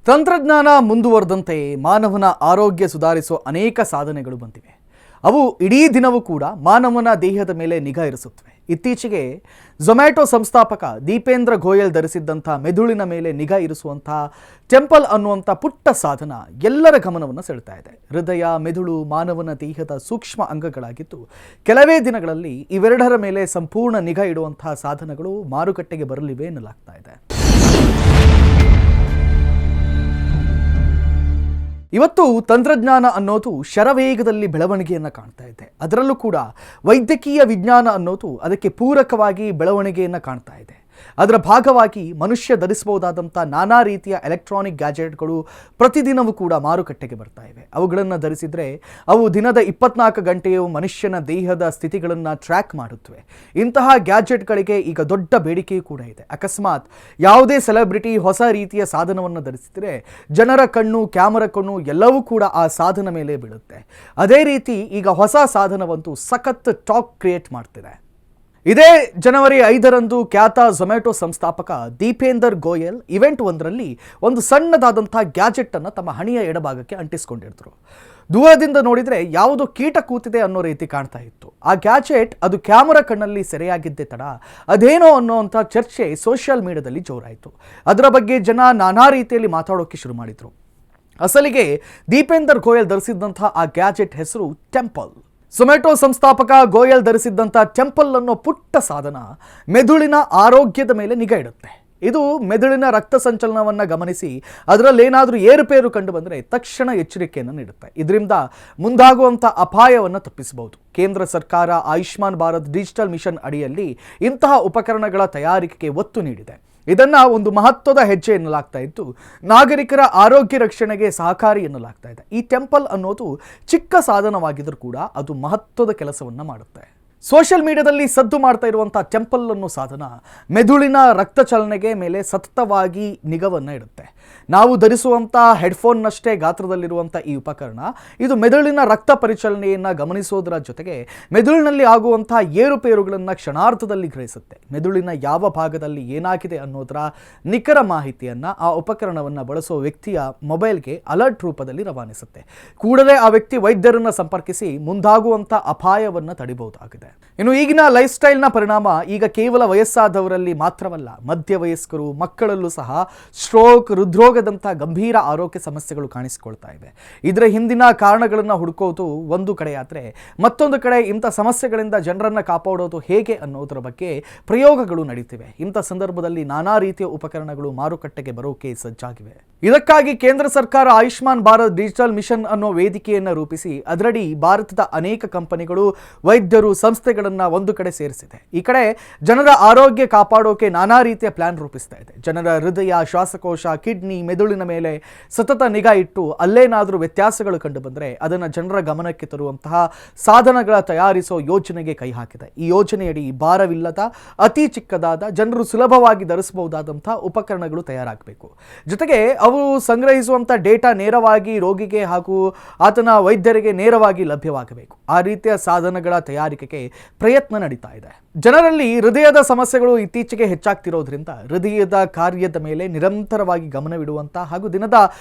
ತಂತ್ರಜ್ಞಾನ ಮುಂದುವರೆದಂತೆ ಮಾನವನ ಆರೋಗ್ಯ ಸುಧಾರಿಸುವ ಅನೇಕ ಸಾಧನೆಗಳು ಬಂದಿವೆ. ಅವು ಇಡೀ ದಿನವೂ ಕೂಡ ಮಾನವನ ದೇಹದ ಮೇಲೆ ನಿಗಾ ಇರಿಸುತ್ತವೆ. ಇತ್ತೀಚೆಗೆ ಝೊಮ್ಯಾಟೊ ಸಂಸ್ಥಾಪಕ ದೀಪೇಂದ್ರ ಗೋಯಲ್ ಧರಿಸಿದ್ದಂಥ ಮೆದುಳಿನ ಮೇಲೆ ನಿಗಾ ಇರಿಸುವಂಥ ಟೆಂಪಲ್ ಅನ್ನುವಂಥ ಪುಟ್ಟ ಸಾಧನ ಎಲ್ಲರ ಗಮನವನ್ನು ಸೆಳೆತಾ ಇದೆ. ಹೃದಯ, ಮೆದುಳು ಮಾನವನ ದೇಹದ ಸೂಕ್ಷ್ಮ ಅಂಗಗಳಾಗಿದ್ದು ಕೆಲವೇ ದಿನಗಳಲ್ಲಿ ಇವೆರಡರ ಮೇಲೆ ಸಂಪೂರ್ಣ ನಿಗಾ ಇಡುವಂತಹ ಸಾಧನಗಳು ಮಾರುಕಟ್ಟೆಗೆ ಬರಲಿವೆ ಎನ್ನಲಾಗ್ತಾ ಇದೆ. ಇವತ್ತು ತಂತ್ರಜ್ಞಾನ ಅನ್ನೋದು ಶರವೇಗದಲ್ಲಿ ಬೆಳವಣಿಗೆಯನ್ನು ಕಾಣ್ತಾ ಇದೆ. ಅದರಲ್ಲೂ ಕೂಡ ವೈದ್ಯಕೀಯ ವಿಜ್ಞಾನ ಅನ್ನೋದು ಅದಕ್ಕೆ ಪೂರಕವಾಗಿ ಬೆಳವಣಿಗೆಯನ್ನು ಕಾಣ್ತಾ ಇದೆ. ಅದರ ಭಾಗವಾಗಿ ಮನುಷ್ಯ ಧರಿಸಬಹುದಾದಂಥ ನಾನಾ ರೀತಿಯ ಎಲೆಕ್ಟ್ರಾನಿಕ್ ಗ್ಯಾಜೆಟ್ಗಳು ಪ್ರತಿದಿನವೂ ಕೂಡ ಮಾರುಕಟ್ಟೆಗೆ ಬರ್ತಾ ಇವೆ. ಅವುಗಳನ್ನು ಧರಿಸಿದರೆ ಅವು ದಿನದ 24 ಗಂಟೆಯೂ ಮನುಷ್ಯನ ದೇಹದ ಸ್ಥಿತಿಗಳನ್ನು ಟ್ರ್ಯಾಕ್ ಮಾಡುತ್ತವೆ. ಇಂತಹ ಗ್ಯಾಜೆಟ್ಗಳಿಗೆ ಈಗ ದೊಡ್ಡ ಬೇಡಿಕೆಯೂ ಕೂಡ ಇದೆ. ಅಕಸ್ಮಾತ್ ಯಾವುದೇ ಸೆಲೆಬ್ರಿಟಿ ಹೊಸ ರೀತಿಯ ಸಾಧನವನ್ನು ಧರಿಸಿದರೆ ಜನರ ಕಣ್ಣು, ಕ್ಯಾಮರಾ ಕಣ್ಣು ಎಲ್ಲವೂ ಕೂಡ ಆ ಸಾಧನ ಮೇಲೆ ಬೀಳುತ್ತೆ. ಅದೇ ರೀತಿ ಈಗ ಹೊಸ ಸಾಧನವಂತೂ ಸಖತ್ ಟಾಕ್ ಕ್ರಿಯೇಟ್ ಮಾಡ್ತಿದೆ. ಇದೇ ಜನವರಿ 5ರಂದು ಖ್ಯಾತ ಝೊಮ್ಯಾಟೊ ಸಂಸ್ಥಾಪಕ ದೀಪೇಂದರ್ ಗೋಯಲ್ ಇವೆಂಟ್ ಒಂದರಲ್ಲಿ ಒಂದು ಸಣ್ಣದಾದಂಥ ಗ್ಯಾಜೆಟನ್ನು ತಮ್ಮ ಹಣೆಯ ಎಡಭಾಗಕ್ಕೆ ಅಂಟಿಸ್ಕೊಂಡಿದ್ರು. ದೂರದಿಂದ ನೋಡಿದರೆ ಯಾವುದೋ ಕೀಟ ಕೂತಿದೆ ಅನ್ನೋ ರೀತಿ ಕಾಣ್ತಾ ಇತ್ತು. ಆ ಗ್ಯಾಜೆಟ್ ಅದು ಕ್ಯಾಮರಾ ಕಣ್ಣಲ್ಲಿ ಸೆರೆಯಾಗಿದ್ದೇ ತಡ ಅದೇನೋ ಅನ್ನೋವಂಥ ಚರ್ಚೆ ಸೋಷಿಯಲ್ ಮೀಡಿಯಾದಲ್ಲಿ ಜೋರಾಯಿತು. ಅದರ ಬಗ್ಗೆ ಜನ ನಾನಾ ರೀತಿಯಲ್ಲಿ ಮಾತಾಡೋಕ್ಕೆ ಶುರು ಮಾಡಿದರು. ಅಸಲಿಗೆ ದೀಪೇಂದರ್ ಗೋಯಲ್ ಧರಿಸಿದ್ದಂಥ ಆ ಗ್ಯಾಜೆಟ್ ಹೆಸರು ಟೆಂಪಲ್. ಝೊಮ್ಯಾಟೊ ಸಂಸ್ಥಾಪಕ ಗೋಯಲ್ ಧರಿಸಿದ್ದಂಥ ಟೆಂಪಲ್ ಅನ್ನೋ ಪುಟ್ಟ ಸಾಧನ ಮೆದುಳಿನ ಆರೋಗ್ಯದ ಮೇಲೆ ನಿಗಾ ಇಡುತ್ತೆ. ಇದು ಮೆದುಳಿನ ರಕ್ತ ಸಂಚಲನವನ್ನು ಗಮನಿಸಿ ಅದರಲ್ಲೇನಾದರೂ ಏರುಪೇರು ಕಂಡು ಬಂದರೆ ತಕ್ಷಣ ಎಚ್ಚರಿಕೆಯನ್ನು ನೀಡುತ್ತೆ. ಇದರಿಂದ ಮುಂದಾಗುವಂಥ ಅಪಾಯವನ್ನು ತಪ್ಪಿಸಬಹುದು. ಕೇಂದ್ರ ಸರ್ಕಾರ ಆಯುಷ್ಮಾನ್ ಭಾರತ್ ಡಿಜಿಟಲ್ ಮಿಷನ್ ಅಡಿಯಲ್ಲಿ ಇಂತಹ ಉಪಕರಣಗಳ ತಯಾರಿಕೆಗೆ ಒತ್ತು ನೀಡಿದೆ. ಇದನ್ನು ಒಂದು ಮಹತ್ವದ ಹೆಜ್ಜೆ ಎನ್ನಲಾಗ್ತಾ ಇದ್ದು ನಾಗರಿಕರ ಆರೋಗ್ಯ ರಕ್ಷಣೆಗೆ ಸಹಕಾರಿ ಎನ್ನಲಾಗ್ತಾ ಇದೆ. ಈ ಟೆಂಪಲ್ ಅನ್ನೋದು ಚಿಕ್ಕ ಸಾಧನವಾಗಿದ್ದರೂ ಕೂಡ ಅದು ಮಹತ್ವದ ಕೆಲಸವನ್ನು ಮಾಡುತ್ತೆ. ಸೋಷಿಯಲ್ ಮೀಡಿಯಾದಲ್ಲಿ ಸದ್ದು ಮಾಡ್ತಾ ಇರುವಂಥ ಟೆಂಪಲ್ ಅನ್ನೋ ಸಾಧನ ಮೆದುಳಿನ ರಕ್ತ ಚಲನೆಗೆ ಮೇಲೆ ಸತತವಾಗಿ ನಿಗಾವನ್ನು ಇಡುತ್ತೆ. ನಾವು ಧರಿಸುವಂಥ ಹೆಡ್ಫೋನ್ನಷ್ಟೇ ಗಾತ್ರದಲ್ಲಿರುವಂಥ ಈ ಉಪಕರಣ ಇದು ಮೆದುಳಿನ ರಕ್ತ ಪರಿಚಲನೆಯನ್ನು ಗಮನಿಸೋದರ ಜೊತೆಗೆ ಮೆದುಳಿನಲ್ಲಿ ಆಗುವಂಥ ಏರುಪೇರುಗಳನ್ನು ಕ್ಷಣಾರ್ಧದಲ್ಲಿ ಗ್ರಹಿಸುತ್ತೆ. ಮೆದುಳಿನ ಯಾವ ಭಾಗದಲ್ಲಿ ಏನಾಗಿದೆ ಅನ್ನೋದರ ನಿಖರ ಮಾಹಿತಿಯನ್ನು ಆ ಉಪಕರಣವನ್ನು ಬಳಸೋ ವ್ಯಕ್ತಿಯ ಮೊಬೈಲ್ಗೆ ಅಲರ್ಟ್ ರೂಪದಲ್ಲಿ ರವಾನಿಸುತ್ತೆ. ಕೂಡಲೇ ಆ ವ್ಯಕ್ತಿ ವೈದ್ಯರನ್ನು ಸಂಪರ್ಕಿಸಿ ಮುಂದಾಗುವಂಥ ಅಪಾಯವನ್ನು ತಡಿಬಹುದಾಗಿದೆ. ಇನ್ನು ಈಗಿನ ಲೈಫ್ ಸ್ಟೈಲ್ನ ಪರಿಣಾಮ ಈಗ ಕೇವಲ ವಯಸ್ಸಾದವರಲ್ಲಿ ಮಾತ್ರವಲ್ಲ, ಮಧ್ಯವಯಸ್ಕರು, ಮಕ್ಕಳಲ್ಲೂ ಸಹ ಸ್ಟ್ರೋಕ್, ಹೃದ್ರೋಗದಂಥ ಗಂಭೀರ ಆರೋಗ್ಯ ಸಮಸ್ಯೆಗಳು ಕಾಣಿಸಿಕೊಳ್ತಾ ಇವೆ. ಇದರ ಹಿಂದಿನ ಕಾರಣಗಳನ್ನು ಹುಡುಕೋದು ಒಂದು ಕಡೆಯಾದರೆ ಮತ್ತೊಂದು ಕಡೆ ಇಂಥ ಸಮಸ್ಯೆಗಳಿಂದ ಜನರನ್ನು ಕಾಪಾಡೋದು ಹೇಗೆ ಅನ್ನೋದರ ಬಗ್ಗೆ ಪ್ರಯೋಗಗಳು ನಡೀತಿವೆ. ಇಂಥ ಸಂದರ್ಭದಲ್ಲಿ ನಾನಾ ರೀತಿಯ ಉಪಕರಣಗಳು ಮಾರುಕಟ್ಟೆಗೆ ಬರೋಕೆ ಸಜ್ಜಾಗಿವೆ. ಇದಕ್ಕಾಗಿ ಕೇಂದ್ರ ಸರ್ಕಾರ ಆಯುಷ್ಮಾನ್ ಭಾರತ್ ಡಿಜಿಟಲ್ ಮಿಷನ್ ಅನ್ನೋ ವೇದಿಕೆಯನ್ನು ರೂಪಿಸಿ ಅದರಡಿ ಭಾರತದ ಅನೇಕ ಕಂಪನಿಗಳು, ವೈದ್ಯರು, ಸಂಸ್ಥೆಗಳನ್ನು ಒಂದು ಕಡೆ ಸೇರಿಸಿದೆ. ಈ ಕಡೆ ಜನರ ಆರೋಗ್ಯ ಕಾಪಾಡೋಕೆ ನಾನಾ ರೀತಿಯ ಪ್ಲಾನ್ ರೂಪಿಸ್ತಾ ಇದೆ. ಜನರ ಹೃದಯ, ಶ್ವಾಸಕೋಶ, ಕಿಡ್ನಿ, ಮೆದುಳಿನ ಮೇಲೆ ಸತತ ನಿಗಾ ಇಟ್ಟು ಅಲ್ಲೇನಾದರೂ ವ್ಯತ್ಯಾಸಗಳು ಕಂಡು ಬಂದರೆ ಅದನ್ನು ಜನರ ಗಮನಕ್ಕೆ ತರುವಂತಹ ಸಾಧನಗಳ ತಯಾರಿಸೋ ಯೋಜನೆಗೆ ಕೈ ಹಾಕಿದೆ. ಈ ಯೋಜನೆಯಡಿ ಭಾರವಿಲ್ಲದ, ಅತಿ ಚಿಕ್ಕದಾದ, ಜನರು ಸುಲಭವಾಗಿ ಧರಿಸಬಹುದಾದಂಥ ಉಪಕರಣಗಳು ತಯಾರಾಗಬೇಕು. ಜೊತೆಗೆ ಅವು ಸಂಗ್ರಹಿಸುವಂಥ ಡೇಟಾ ನೇರವಾಗಿ ರೋಗಿಗೆ ಹಾಗೂ ಆತನ ವೈದ್ಯರಿಗೆ ನೇರವಾಗಿ ಲಭ್ಯವಾಗಬೇಕು. ಆ ರೀತಿಯ ಸಾಧನಗಳ ತಯಾರಿಕೆಗೆ ಪ್ರಯತ್ನ ನಡೀತಾ ಇದೆ. ಜನರಲ್ಲಿ ಹೃದಯದ ಸಮಸ್ಯೆಗಳು ಇತ್ತೀಚೆಗೆ ಹೆಚ್ಚಾಗ್ತಿರೋದ್ರಿಂದ ಹೃದಯದ ಕಾರ್ಯದ ಮೇಲೆ ನಿರಂತರವಾಗಿ ಗಮನವಿಡುವಂಥ ಹಾಗೂ ದಿನದ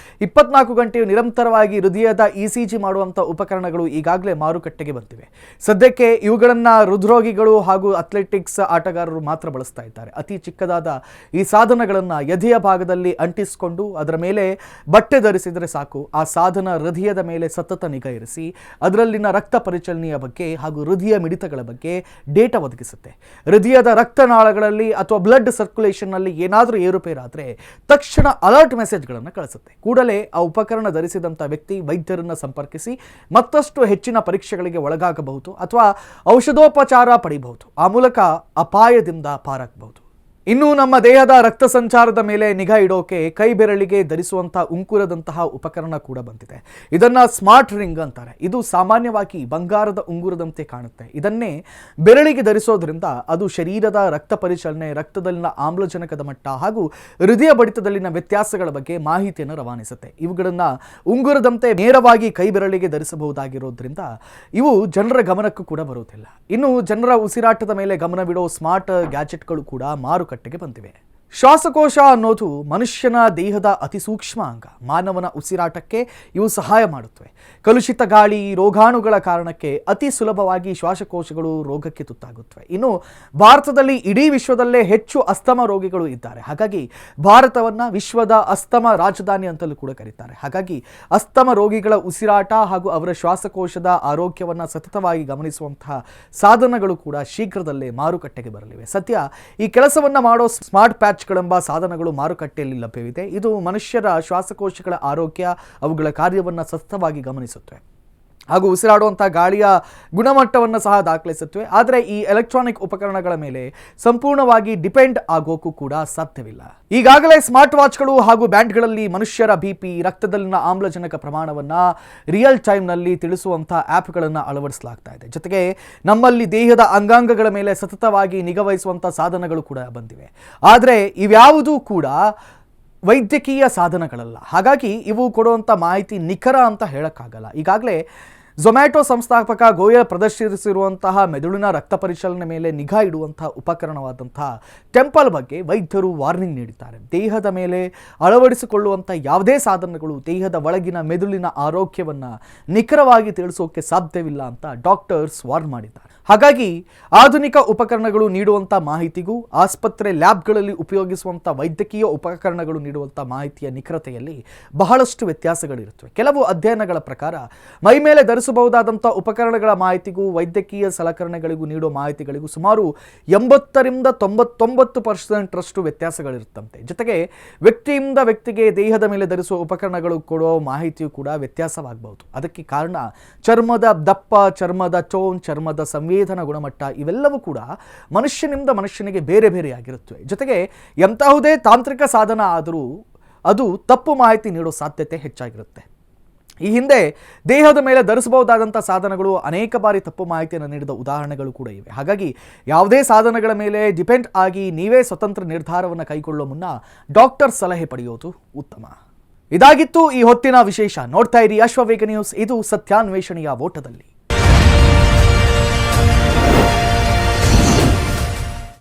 24 ಗಂಟೆಯು ನಿರಂತರವಾಗಿ ಹೃದಯದ ECG ಮಾಡುವಂಥ ಉಪಕರಣಗಳು ಈಗಾಗಲೇ ಮಾರುಕಟ್ಟೆಗೆ ಬಂದಿವೆ. ಸದ್ಯಕ್ಕೆ ಇವುಗಳನ್ನು ಹೃದ್ರೋಗಿಗಳು ಹಾಗೂ ಅಥ್ಲೆಟಿಕ್ಸ್ ಆಟಗಾರರು ಮಾತ್ರ ಬಳಸ್ತಾ ಇದ್ದಾರೆ. ಅತಿ ಚಿಕ್ಕದಾದ ಈ ಸಾಧನಗಳನ್ನು ಎದೆಯ ಭಾಗದಲ್ಲಿ ಅಂಟಿಸಿಕೊಂಡು ಅದರ ಮೇಲೆ ಬಟ್ಟೆ ಧರಿಸಿದರೆ ಸಾಕು, ಆ ಸಾಧನ ಹೃದಯದ ಮೇಲೆ ಸತತ ನಿಗಾ ಇರಿಸಿ ಅದರಲ್ಲಿನ ರಕ್ತ ಪರಿಚಲನೆಯ ಬಗ್ಗೆ ಹಾಗೂ ಹೃದಯ ಮಿಡಿತಗಳ ಬಗ್ಗೆ ಡೇಟಾ ಒದಗಿಸುತ್ತೆ. ಹೃದಯದ ರಕ್ತನಾಳಗಳಲ್ಲಿ ಅಥವಾ ಬ್ಲಡ್ ಸರ್ಕ್ಯುಲೇಷನ್ನಲ್ಲಿ ಏನಾದರೂ ಏರುಪೇರಾದರೆ ತಕ್ಷಣ ಅಲರ್ಟ್ ಮೆಸೇಜ್ಗಳನ್ನು ಕಳಿಸುತ್ತೆ. ಕೂಡಲೇ ಆ ಉಪಕರಣ ಧರಿಸಿದಂಥ ವ್ಯಕ್ತಿ ವೈದ್ಯರನ್ನು ಸಂಪರ್ಕಿಸಿ ಮತ್ತಷ್ಟು ಹೆಚ್ಚಿನ ಪರೀಕ್ಷೆಗಳಿಗೆ ಒಳಗಾಗಬಹುದು ಅಥವಾ ಔಷಧೋಪಚಾರ ಪಡೆಯಬಹುದು. ಆ ಮೂಲಕ ಅಪಾಯದಿಂದ ಪಾರಾಗಬಹುದು. ಇನ್ನು ನಮ್ಮ ದೇಹದ ರಕ್ತ ಸಂಚಾರದ ಮೇಲೆ ನಿಗಾ ಇಡೋಕೆ ಕೈ ಬೆರಳಿಗೆ ಧರಿಸುವಂಥ ಉಂಗುರದಂತಹ ಉಪಕರಣ ಕೂಡ ಬಂದಿದೆ. ಇದನ್ನು ಸ್ಮಾರ್ಟ್ ರಿಂಗ್ ಅಂತಾರೆ. ಇದು ಸಾಮಾನ್ಯವಾಗಿ ಬಂಗಾರದ ಉಂಗುರದಂತೆ ಕಾಣುತ್ತೆ. ಇದನ್ನೇ ಬೆರಳಿಗೆ ಧರಿಸೋದ್ರಿಂದ ಅದು ಶರೀರದ ರಕ್ತ ಪರಿಚಲನೆ, ರಕ್ತದಲ್ಲಿನ ಆಮ್ಲಜನಕದ ಮಟ್ಟ ಹಾಗೂ ಹೃದಯ ಬಡಿತದಲ್ಲಿನ ವ್ಯತ್ಯಾಸಗಳ ಬಗ್ಗೆ ಮಾಹಿತಿಯನ್ನು ರವಾನಿಸುತ್ತೆ. ಇವುಗಳನ್ನು ಉಂಗುರದಂತೆ ನೇರವಾಗಿ ಕೈ ಬೆರಳಿಗೆ ಧರಿಸಬಹುದಾಗಿರೋದ್ರಿಂದ ಇವು ಜನರ ಗಮನಕ್ಕೂ ಕೂಡ ಬರುವುದಿಲ್ಲ. ಇನ್ನು ಜನರ ಉಸಿರಾಟದ ಮೇಲೆ ಗಮನವಿಡೋ ಸ್ಮಾರ್ಟ್ ಗ್ಯಾಜೆಟ್ಗಳು ಕೂಡ ಮಾರುಕಟ್ಟೆಗೆ ಬಂದಿವೆ. ಶ್ವಾಸಕೋಶ ಅನ್ನೋದು ಮನುಷ್ಯನ ದೇಹದ ಅತಿ ಸೂಕ್ಷ್ಮ ಅಂಗ. ಮಾನವನ ಉಸಿರಾಟಕ್ಕೆ ಇವು ಸಹಾಯ ಮಾಡುತ್ತವೆ. ಕಲುಷಿತ ಗಾಳಿ, ರೋಗಾಣುಗಳ ಕಾರಣಕ್ಕೆ ಅತಿ ಸುಲಭವಾಗಿ ಶ್ವಾಸಕೋಶಗಳು ರೋಗಕ್ಕೆ ತುತ್ತಾಗುತ್ತವೆ. ಇನ್ನು ಭಾರತದಲ್ಲಿ ಇಡೀ ವಿಶ್ವದಲ್ಲೇ ಹೆಚ್ಚು ಅಸ್ತಮ ರೋಗಿಗಳು ಇದ್ದಾರೆ. ಹಾಗಾಗಿ ಭಾರತವನ್ನು ವಿಶ್ವದ ಅಸ್ತಮ ರಾಜಧಾನಿ ಅಂತಲೂ ಕೂಡ ಕರೀತಾರೆ. ಹಾಗಾಗಿ ಅಸ್ತಮ ರೋಗಿಗಳ ಉಸಿರಾಟ ಹಾಗೂ ಅವರ ಶ್ವಾಸಕೋಶದ ಆರೋಗ್ಯವನ್ನು ಸತತವಾಗಿ ಗಮನಿಸುವಂತಹ ಸಾಧನಗಳು ಕೂಡ ಶೀಘ್ರದಲ್ಲೇ ಮಾರುಕಟ್ಟೆಗೆ ಬರಲಿವೆ. ಸದ್ಯ ಈ ಕೆಲಸವನ್ನು ಮಾಡೋ ಸ್ಮಾರ್ಟ್ ಪ್ಯಾಚ್ ಗಳೆಂಬ ಸಾಧನಗಳು ಮಾರುಕಟ್ಟೆಯಲ್ಲಿ ಲಭ್ಯವಿದೆ. ಇದು ಮನುಷ್ಯರ ಶ್ವಾಸಕೋಶಗಳ ಆರೋಗ್ಯ, ಅವುಗಳ ಕಾರ್ಯವನ್ನು ಸತತವಾಗಿ ಗಮನಿಸುತ್ತವೆ ಹಾಗೂ ಉಸಿರಾಡುವಂಥ ಗಾಳಿಯ ಗುಣಮಟ್ಟವನ್ನು ಸಹ ದಾಖಲಿಸುತ್ತವೆ. ಆದರೆ ಈ ಎಲೆಕ್ಟ್ರಾನಿಕ್ ಉಪಕರಣಗಳ ಮೇಲೆ ಸಂಪೂರ್ಣವಾಗಿ ಡಿಪೆಂಡ್ ಆಗೋಕ್ಕೂ ಕೂಡ ಸಾಧ್ಯವಿಲ್ಲ. ಈಗಾಗಲೇ ಸ್ಮಾರ್ಟ್ ವಾಚ್ಗಳು ಹಾಗೂ ಬ್ಯಾಂಡ್ಗಳಲ್ಲಿ ಮನುಷ್ಯರ ಬಿಪಿ, ರಕ್ತದಲ್ಲಿನ ಆಮ್ಲಜನಕ ಪ್ರಮಾಣವನ್ನು ರಿಯಲ್ ಟೈಮ್ನಲ್ಲಿ ತಿಳಿಸುವಂಥ ಆ್ಯಪ್ಗಳನ್ನು ಅಳವಡಿಸಲಾಗ್ತಾ ಇದೆ. ಜೊತೆಗೆ ನಮ್ಮಲ್ಲಿ ದೇಹದ ಅಂಗಾಂಗಗಳ ಮೇಲೆ ಸತತವಾಗಿ ನಿಗಾವಹಿಸುವಂಥ ಸಾಧನಗಳು ಕೂಡ ಬಂದಿವೆ. ಆದರೆ ಇವ್ಯಾವುದೂ ಕೂಡ ವೈದ್ಯಕೀಯ ಸಾಧನಗಳಲ್ಲ. ಹಾಗಾಗಿ ಇವು ಕೊಡುವಂಥ ಮಾಹಿತಿ ನಿಖರ ಅಂತ ಹೇಳೋಕ್ಕಾಗಲ್ಲ. ಈಗಾಗಲೇ ಝೊಮ್ಯಾಟೊ ಸಂಸ್ಥಾಪಕ ಗೋಯಲ್ ಪ್ರದರ್ಶಿಸಿರುವಂತಹ ಮೆದುಳಿನ ರಕ್ತ ಪರಿಶೀಲನೆ ಮೇಲೆ ನಿಗಾ ಇಡುವಂತಹ ಉಪಕರಣವಾದಂತಹ ಟೆಂಪಲ್ ಬಗ್ಗೆ ವೈದ್ಯರು ವಾರ್ನಿಂಗ್ ನೀಡಿದ್ದಾರೆ. ದೇಹದ ಮೇಲೆ ಅಳವಡಿಸಿಕೊಳ್ಳುವಂಥ ಯಾವುದೇ ಸಾಧನಗಳು ದೇಹದ ಒಳಗಿನ ಮೆದುಳಿನ ಆರೋಗ್ಯವನ್ನು ನಿಖರವಾಗಿ ತಿಳಿಸೋಕೆ ಸಾಧ್ಯವಿಲ್ಲ ಅಂತ ಡಾಕ್ಟರ್ಸ್ ವಾರ್ನ್ ಮಾಡಿದ್ದಾರೆ. ಹಾಗಾಗಿ ಆಧುನಿಕ ಉಪಕರಣಗಳು ನೀಡುವಂಥ ಮಾಹಿತಿಗೂ ಆಸ್ಪತ್ರೆ ಲ್ಯಾಬ್ಗಳಲ್ಲಿ ಉಪಯೋಗಿಸುವಂಥ ವೈದ್ಯಕೀಯ ಉಪಕರಣಗಳು ನೀಡುವಂಥ ಮಾಹಿತಿಯ ನಿಖರತೆಯಲ್ಲಿ ಬಹಳಷ್ಟು ವ್ಯತ್ಯಾಸಗಳಿರುತ್ತವೆ. ಕೆಲವು ಅಧ್ಯಯನಗಳ ಪ್ರಕಾರ ಮೈ ಮೇಲೆ ಧರಿಸಬಹುದಾದಂಥ ಉಪಕರಣಗಳ ಮಾಹಿತಿಗೂ ವೈದ್ಯಕೀಯ ಸಲಕರಣೆಗಳಿಗೂ ನೀಡುವ ಮಾಹಿತಿಗಳಿಗೂ ಸುಮಾರು 80ರಿಂದ 99% ವ್ಯತ್ಯಾಸಗಳಿರುತ್ತಂತೆ. ಜೊತೆಗೆ ವ್ಯಕ್ತಿಯಿಂದ ವ್ಯಕ್ತಿಗೆ ದೇಹದ ಮೇಲೆ ಧರಿಸುವ ಉಪಕರಣಗಳು ಕೊಡೋ ಮಾಹಿತಿಯು ಕೂಡ ವ್ಯತ್ಯಾಸವಾಗಬಹುದು. ಅದಕ್ಕೆ ಕಾರಣ ಚರ್ಮದ ದಪ್ಪ, ಚರ್ಮದ ಟೋನ್, ಚರ್ಮದ ಸಂವೇದನಾ ಗುಣಮಟ್ಟ ಇವೆಲ್ಲವೂ ಕೂಡ ಮನುಷ್ಯನಿಂದ ಮನುಷ್ಯನಿಗೆ ಬೇರೆ ಬೇರೆಯಾಗಿರುತ್ತವೆ. ಜೊತೆಗೆ ಎಂತಹುದೇ ತಾಂತ್ರಿಕ ಸಾಧನ ಆದರೂ ಅದು ತಪ್ಪು ಮಾಹಿತಿ ನೀಡೋ ಸಾಧ್ಯತೆ ಹೆಚ್ಚಾಗಿರುತ್ತೆ. ಈ ಹಿಂದೆ ದೇಹದ ಮೇಲೆ ಧರಿಸಬಹುದಾದಂಥ ಸಾಧನಗಳು ಅನೇಕ ಬಾರಿ ತಪ್ಪು ಮಾಹಿತಿಯನ್ನು ನೀಡಿದ ಉದಾಹರಣೆಗಳು ಕೂಡ ಇವೆ. ಹಾಗಾಗಿ ಯಾವುದೇ ಸಾಧನಗಳ ಮೇಲೆ ಡಿಪೆಂಡ್ ಆಗಿ ನೀವೇ ಸ್ವತಂತ್ರ ನಿರ್ಧಾರವನ್ನು ಕೈಗೊಳ್ಳೋ ಮುನ್ನ ಡಾಕ್ಟರ್ ಸಲಹೆ ಪಡೆಯೋದು ಉತ್ತಮ. ಇದಾಗಿತ್ತು ಈ ಹೊತ್ತಿನ ವಿಶೇಷ. ನೋಡ್ತಾ ಇರಿ ಅಶ್ವವೇಗ ನ್ಯೂಸ್. ಇದು ಸತ್ಯಾನ್ವೇಷಣೆಯ ಓಟದಲ್ಲಿ.